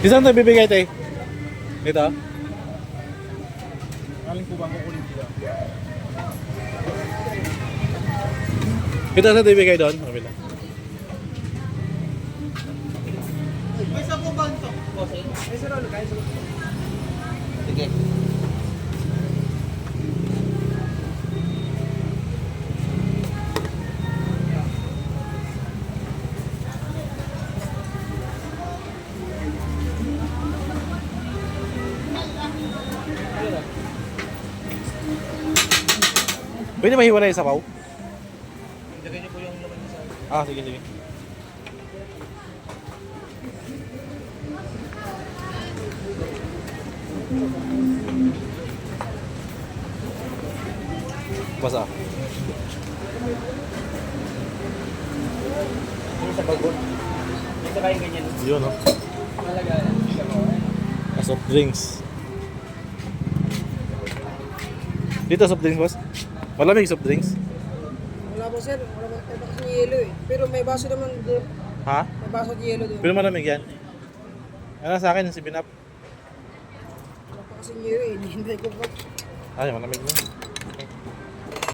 Isang tayo bibigay tayo. Dito. Aling po ba kukunin dito? Ito sa tayo bibigay doon. Kabila. May sa po ba ito? May sa rolo, guys. Sige. Pwede mahiwalay sa sabaw? Ilagay niyo po yung laman niyo sa... Ah, sige, sige. Basa. Yung sa bagot. Yung sa kayong ganyan. Yun, no? Malaga. Soft drinks. Dito soft drinks, boss? Malamig soft drinks? Wala po sir, wala po tayo kasi yelo eh. Pero may baso naman doon. Ha? May baso at yelo doon. Pero malamig yan. Ano sa akin, yung 7-Up. Wala pa kasi yelo eh. Hinihintay ko pa. Ay, malamig na.